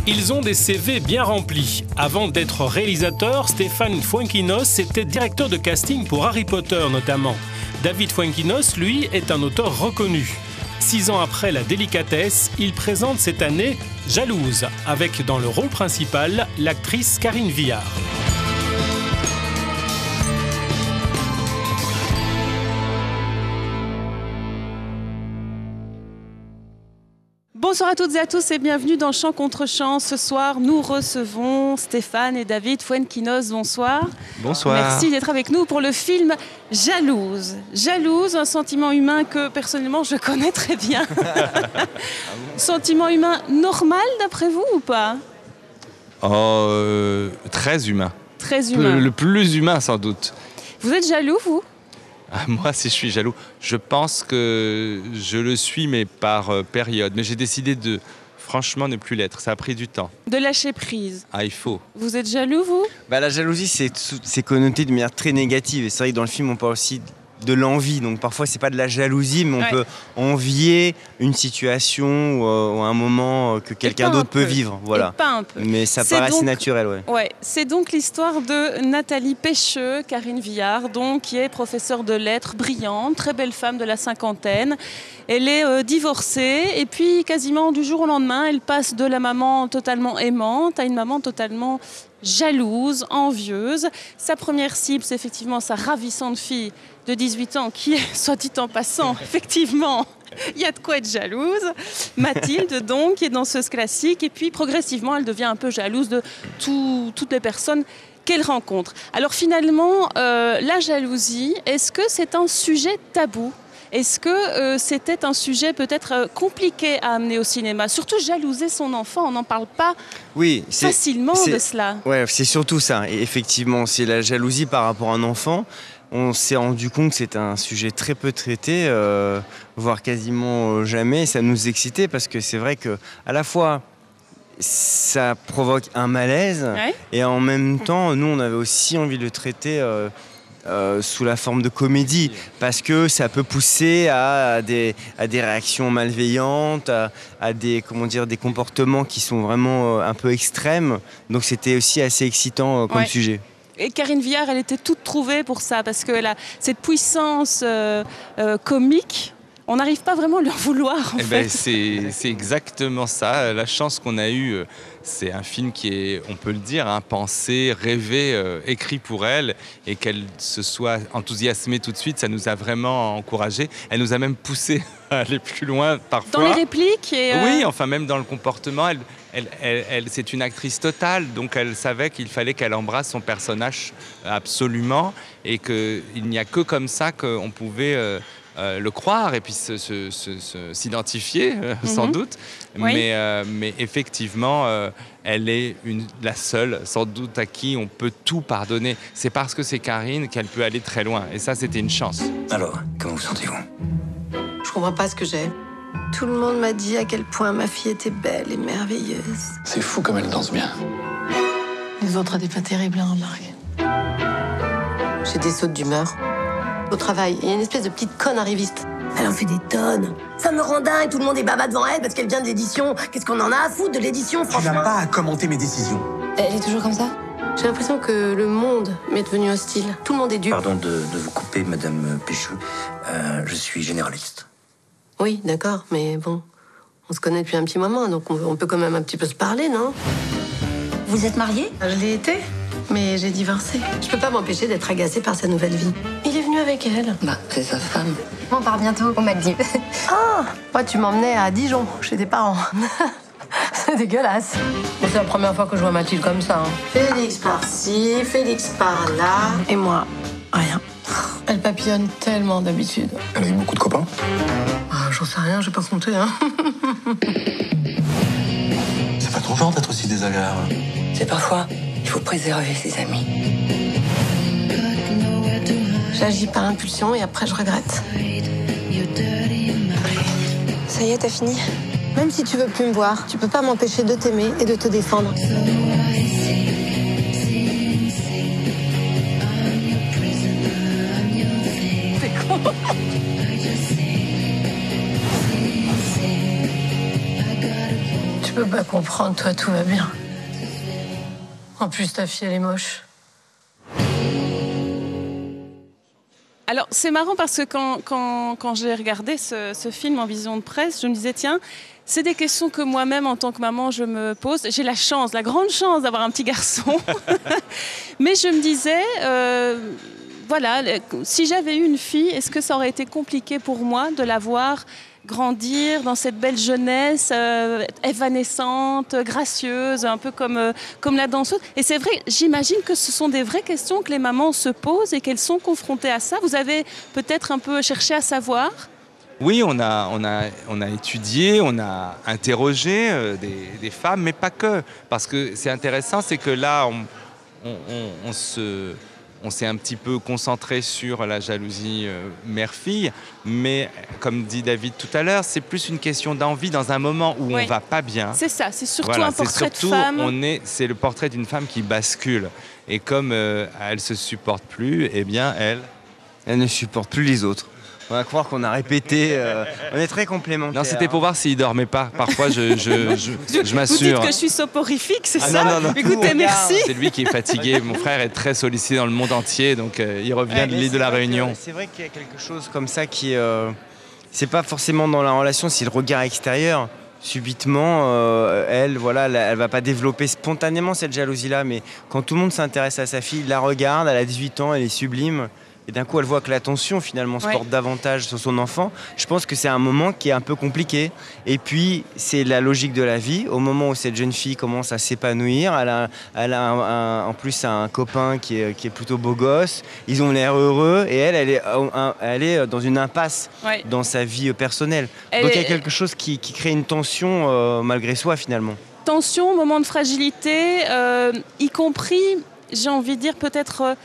Ils ont des CV bien remplis. Avant d'être réalisateur, Stéphane Fuenquinos était directeur de casting pour Harry Potter notamment. David Fuenquinos, lui, est un auteur reconnu. 6 ans après La Délicatesse, il présente cette année Jalouse, avec dans le rôle principal l'actrice Karine Viard. Bonsoir à toutes et à tous et bienvenue dans Chant contre Chant. Ce soir, nous recevons Stéphane et David Fuenquinos. Bonsoir. Bonsoir. Merci d'être avec nous pour le film Jalouse. Jalouse, un sentiment humain que personnellement je connais très bien. Sentiment humain normal d'après vous ou pas? Très humain. Très humain. Le plus humain sans doute. Vous êtes jaloux, vous? Moi, si je suis jaloux, je pense que je le suis, mais par période. Mais j'ai décidé de, franchement, ne plus l'être. Ça a pris du temps. De lâcher prise. Ah, il faut. Vous êtes jaloux, vous? La jalousie, c'est connoté de manière très négative. Et c'est vrai que dans le film, on parle aussi de l'envie. Donc parfois, c'est pas de la jalousie, mais on peut envier une situation ou un moment que quelqu'un d'autre peut vivre. Voilà. Et pas un peu. Mais ça paraît assez naturel, ouais. Ouais, c'est donc l'histoire de Nathalie Pêcheux, Karine Viard, donc, qui est professeure de lettres, brillante, très belle femme de la cinquantaine. Elle est divorcée et puis quasiment du jour au lendemain, elle passe de la maman totalement aimante à une maman totalement jalouse, envieuse. Sa première cible, c'est effectivement sa ravissante fille de 18 ans qui est, soit dit en passant, effectivement, il y a de quoi être jalouse. Mathilde, donc, qui est danseuse classique. Et puis, progressivement, elle devient un peu jalouse de toutes les personnes qu'elle rencontre. Alors, finalement, la jalousie, est-ce que c'est un sujet tabou ? Est-ce que c'était un sujet peut-être compliqué à amener au cinéma? Surtout jalouser son enfant, on n'en parle pas facilement de cela. Oui, c'est surtout ça. Et effectivement, c'est la jalousie par rapport à un enfant. On s'est rendu compte que c'était un sujet très peu traité, voire quasiment jamais. Et ça nous excitait parce que c'est vrai qu'à la fois, ça provoque un malaise et en même temps, nous, on avait aussi envie de le traiter sous la forme de comédie, parce que ça peut pousser à des réactions malveillantes, à des comportements qui sont vraiment un peu extrêmes. Donc c'était aussi assez excitant comme sujet. Et Karine Viard, elle était toute trouvée pour ça, parce qu'elle a cette puissance comique. On n'arrive pas vraiment à lui en vouloir, en fait. C'est exactement ça. La chance qu'on a eue, c'est un film qui est, on peut le dire, pensé, rêvé, écrit pour elle, et qu'elle se soit enthousiasmée tout de suite, ça nous a vraiment encouragés. Elle nous a même poussé à aller plus loin parfois. Dans les répliques Oui, enfin même dans le comportement. Elle, c'est une actrice totale, donc elle savait qu'il fallait qu'elle embrasse son personnage absolument, et qu'il n'y a que comme ça qu'on pouvait le croire et puis s'identifier sans doute. Mais effectivement, elle est la seule sans doute à qui on peut tout pardonner. C'est parce que c'est Karine qu'elle peut aller très loin, et ça c'était une chance. Alors, comment vous sentez-vous? Je comprends pas ce que j'ai. Tout le monde m'a dit à quel point ma fille était belle et merveilleuse. C'est fou comme elle danse bien. Les autres n'étaient pas terribles, hein, remarque. J'ai des sautes d'humeur. Au travail, il y a une espèce de petite conne arriviste. Elle en fait des tonnes. Ça me rend dingue, tout le monde est baba devant elle parce qu'elle vient de l'édition. Qu'est-ce qu'on en a à foutre de l'édition, franchement? Tu n'as pas à commenter mes décisions. Elle est toujours comme ça? J'ai l'impression que le monde m'est devenu hostile. Tout le monde est dupe. Pardon de vous couper, Madame Pécheux. Je suis généraliste. Oui, d'accord, mais bon, on se connaît depuis un petit moment, donc on peut quand même un petit peu se parler, non? Vous êtes mariée? Je l'ai été, mais j'ai divorcé. Je peux pas m'empêcher d'être agacée par sa nouvelle vie. Il est venu avec elle. Bah, c'est sa femme. On part bientôt aux Maldives. Ah! Moi, tu m'emmenais à Dijon, chez tes parents. C'est dégueulasse. Bon, c'est la première fois que je vois Mathilde comme ça. Hein. Félix par-ci, Félix par-là. Et moi, rien. Elle papillonne tellement d'habitude. Elle a eu beaucoup de copains? J'en sais rien, j'ai pas compté, hein. C'est pas trop genre d'être aussi désagréable. C'est parfois, il faut préserver ses amis. J'agis par impulsion et après je regrette. Ça y est, t'as fini? Même si tu veux plus me voir, tu peux pas m'empêcher de t'aimer et de te défendre. C'est con. Tu peux pas comprendre, toi, tout va bien. En plus, ta fille, elle est moche. Alors, c'est marrant parce que quand j'ai regardé ce film en vision de presse, je me disais, tiens, c'est des questions que moi-même, en tant que maman, je me pose. J'ai la chance, la grande chance d'avoir un petit garçon. Mais je me disais, voilà, si j'avais eu une fille, est-ce que ça aurait été compliqué pour moi de la voir grandir dans cette belle jeunesse évanescente, gracieuse, un peu comme la danseuse. Et c'est vrai, j'imagine que ce sont des vraies questions que les mamans se posent et qu'elles sont confrontées à ça. Vous avez peut-être un peu cherché à savoir? Oui, on a étudié, on a interrogé des femmes, mais pas que. Parce que c'est intéressant, c'est que là, on s'est un petit peu concentré sur la jalousie mère-fille, mais comme dit David tout à l'heure, c'est plus une question d'envie dans un moment où on va pas bien. C'est ça, c'est surtout voilà, un portrait de femme. C'est le portrait d'une femme qui bascule. Et comme elle se supporte plus, eh bien elle ne supporte plus les autres. On va croire qu'on a répété. On est très complémentaires. Non, c'était pour voir s'il dormait pas. Parfois, je m'assure. Vous dites que je suis soporifique, c'est ça? Non. Écoutez, merci. C'est lui qui est fatigué. Mon frère est très sollicité dans le monde entier, donc il revient de l'île de la Réunion. C'est vrai qu'il y a quelque chose comme ça qui... c'est pas forcément dans la relation, c'est le regard extérieur. Subitement, elle va pas développer spontanément cette jalousie-là, mais quand tout le monde s'intéresse à sa fille, la regarde, elle a 18 ans, elle est sublime. Et d'un coup, elle voit que l'attention, finalement, se porte davantage sur son enfant. Je pense que c'est un moment qui est un peu compliqué. Et puis, c'est la logique de la vie. Au moment où cette jeune fille commence à s'épanouir, elle a en plus un copain qui est plutôt beau gosse. Ils ont l'air heureux. Et elle est dans une impasse dans sa vie personnelle. Donc, il y a quelque chose qui crée une tension malgré soi, finalement. Tension, moment de fragilité, y compris, j'ai envie de dire, peut-être...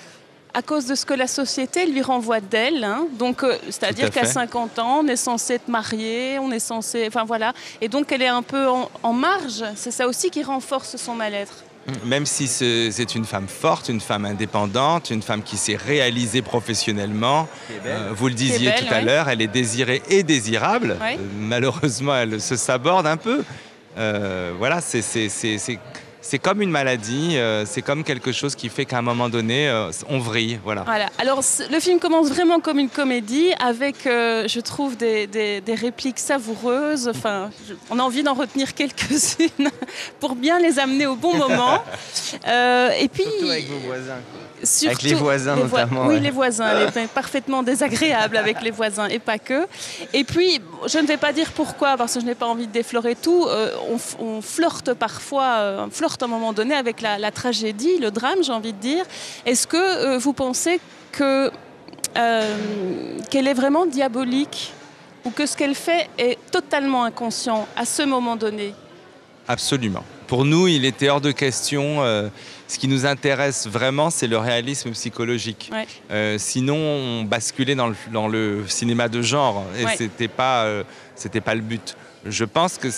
à cause de ce que la société lui renvoie d'elle. Hein. Donc, c'est-à-dire qu'à 50 ans, on est censé être marié, on est censé... Enfin, voilà. Et donc, elle est un peu en marge. C'est ça aussi qui renforce son mal-être. Même si c'est une femme forte, une femme indépendante, une femme qui s'est réalisée professionnellement. Vous le disiez tout à l'heure, elle est désirée et désirable. Malheureusement, elle se saborde un peu. Voilà, c'est comme une maladie, c'est comme quelque chose qui fait qu'à un moment donné, on vrille. Voilà. Alors, le film commence vraiment comme une comédie, avec, je trouve, des répliques savoureuses. Enfin, on a envie d'en retenir quelques-unes pour bien les amener au bon moment. Et puis, surtout avec vos voisins. Surtout, avec les voisins notamment. Oui, les voisins, elle est parfaitement désagréable avec les voisins et pas que. Et puis, je ne vais pas dire pourquoi, parce que je n'ai pas envie de déflorer tout. On flirte parfois, à un moment donné avec la tragédie, le drame, j'ai envie de dire. Est-ce que vous pensez qu'elle est vraiment diabolique ou que ce qu'elle fait est totalement inconscient à ce moment donné? Absolument. Pour nous, il était hors de question. Ce qui nous intéresse vraiment, c'est le réalisme psychologique. Sinon, on basculait dans le cinéma de genre et c'était pas le but. Je pense que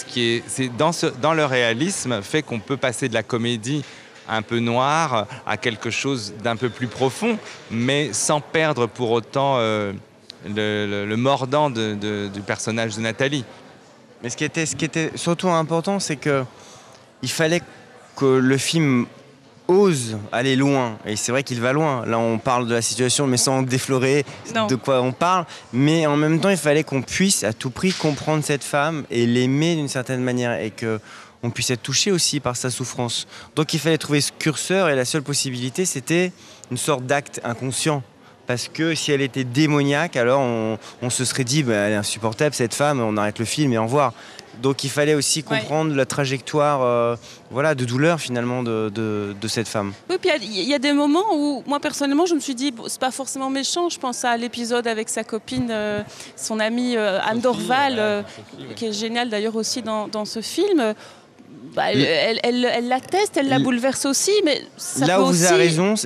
dans le réalisme fait qu'on peut passer de la comédie un peu noire à quelque chose d'un peu plus profond, mais sans perdre pour autant le mordant du personnage de Nathalie. Mais ce qui était surtout important, c'est que il fallait que le film ose aller loin. Et c'est vrai qu'il va loin. Là, on parle de la situation, mais sans déflorer de quoi on parle. Mais en même temps, il fallait qu'on puisse à tout prix comprendre cette femme et l'aimer d'une certaine manière. Et qu'on puisse être touché aussi par sa souffrance. Donc il fallait trouver ce curseur. Et la seule possibilité, c'était une sorte d'acte inconscient. Parce que si elle était démoniaque, alors on se serait dit elle est insupportable cette femme, on arrête le film et au revoir. Donc il fallait aussi comprendre la trajectoire de douleur finalement de cette femme. Oui, puis il y a des moments où moi personnellement je me suis dit c'est pas forcément méchant. Je pense à l'épisode avec sa copine, son amie Anne Dorval, qui est géniale d'ailleurs aussi dans ce film. Elle l'atteste, elle la bouleverse aussi, mais ça là peut où aussi...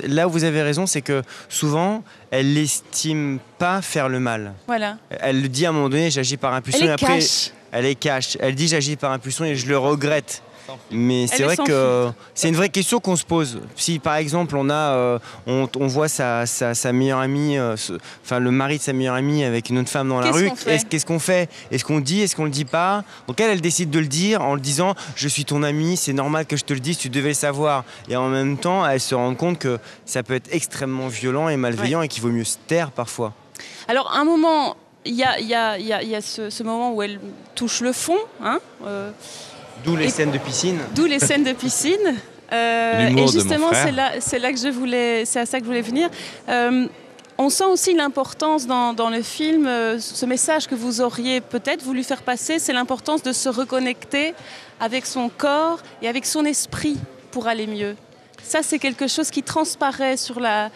Là où vous avez raison, c'est que souvent, elle n'estime pas faire le mal. Voilà. Elle le dit à un moment donné, j'agis par impulsion. Elle est cash. Elle est cash. Elle dit, j'agis par impulsion et je le regrette. Mais c'est vrai que c'est une vraie question qu'on se pose. Si par exemple on voit sa meilleure amie, enfin le mari de sa meilleure amie avec une autre femme dans la rue, qu'est-ce qu'on fait? Est-ce qu'on le dit? Est-ce qu'on le dit pas? Donc elle décide de le dire en le disant je suis ton amie, c'est normal que je te le dise, tu devais le savoir. Et en même temps elle se rend compte que ça peut être extrêmement violent et malveillant et qu'il vaut mieux se taire parfois. Alors à un moment, il y a ce moment où elle touche le fond, hein, d'où les scènes de piscine. D'où les scènes de piscine. Et justement, c'est à ça que je voulais venir. On sent aussi l'importance dans le film, ce message que vous auriez peut-être voulu faire passer, c'est l'importance de se reconnecter avec son corps et avec son esprit pour aller mieux. Ça, c'est quelque chose qui transparaît sur la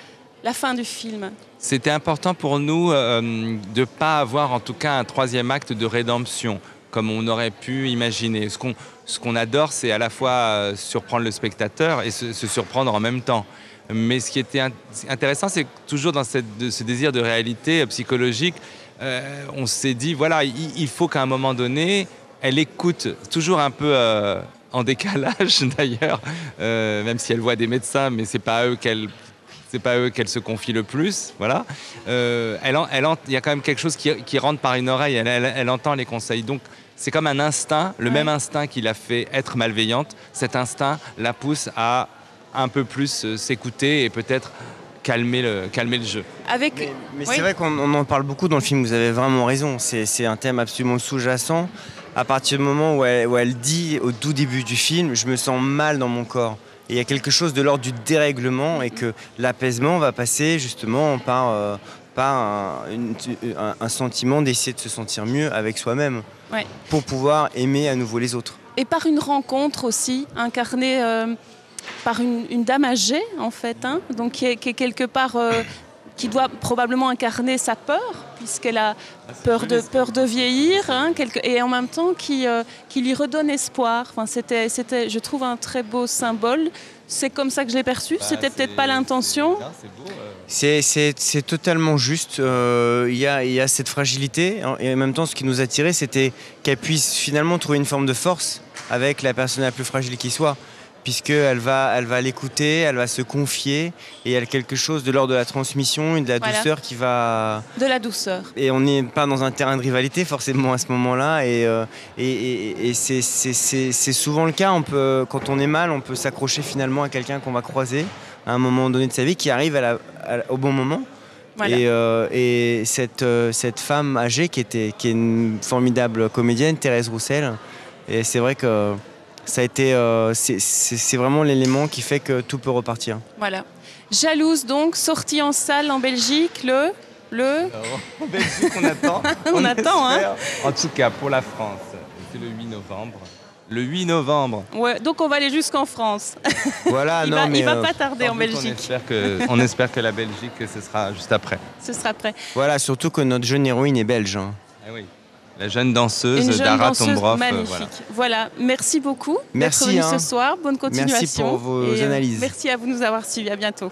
fin du film. C'était important pour nous de ne pas avoir en tout cas un troisième acte de rédemption, comme on aurait pu imaginer. Ce qu'on adore, c'est à la fois surprendre le spectateur et se surprendre en même temps. Mais ce qui était intéressant, c'est que toujours dans ce désir de réalité psychologique, on s'est dit, voilà, il faut qu'à un moment donné, elle écoute, toujours un peu en décalage d'ailleurs, même si elle voit des médecins, mais c'est pas à eux qu'elle se confie le plus, voilà. Il y a quand même quelque chose qui rentre par une oreille, elle entend les conseils. Donc c'est comme un instinct, le même instinct qui l'a fait être malveillante, cet instinct la pousse à un peu plus s'écouter et peut-être calmer le jeu. Mais c'est vrai qu'on en parle beaucoup dans le film, vous avez vraiment raison, c'est un thème absolument sous-jacent. À partir du moment où elle dit au tout début du film, je me sens mal dans mon corps. Et il y a quelque chose de l'ordre du dérèglement et que l'apaisement va passer justement par un sentiment d'essayer de se sentir mieux avec soi-même pour pouvoir aimer à nouveau les autres. Et par une rencontre aussi, incarnée par une dame âgée en fait, hein, donc qui est quelque part... qui doit probablement incarner sa peur, puisqu'elle a peur de vieillir, hein, et en même temps qui lui redonne espoir. Enfin, c'était, je trouve, un très beau symbole. C'est comme ça que je l'ai perçu, c'était peut-être pas l'intention. C'est totalement juste. Il y a cette fragilité, hein, et en même temps, ce qui nous attirait, c'était qu'elle puisse finalement trouver une forme de force avec la personne la plus fragile qui soit. Puisqu'elle va l'écouter, elle va se confier et elle a quelque chose de l'ordre de la transmission et de la douceur qui va... De la douceur. Et on n'est pas dans un terrain de rivalité forcément à ce moment-là et c'est souvent le cas. Quand on est mal, on peut s'accrocher finalement à quelqu'un qu'on va croiser à un moment donné de sa vie qui arrive au bon moment. Voilà. Et cette femme âgée qui est une formidable comédienne, Thérèse Roussel, et c'est vrai que ça a été, c'est vraiment l'élément qui fait que tout peut repartir. Voilà. Jalouse donc, sortie en salle en Belgique le... En Belgique, on attend. On attend, hein. En tout cas, pour la France, c'est le 8 novembre. Le 8 novembre. Ouais, donc on va aller jusqu'en France. Voilà, il va pas tarder en Belgique. On espère que la Belgique, ce sera juste après. Ce sera après. Voilà, surtout que notre jeune héroïne est belge. Hein. Ah oui. La jeune danseuse Dara Tombrov. Magnifique. Voilà, merci beaucoup d'être venu ce soir. Bonne continuation. Merci pour vos analyses. Merci à vous de nous avoir suivis. À bientôt.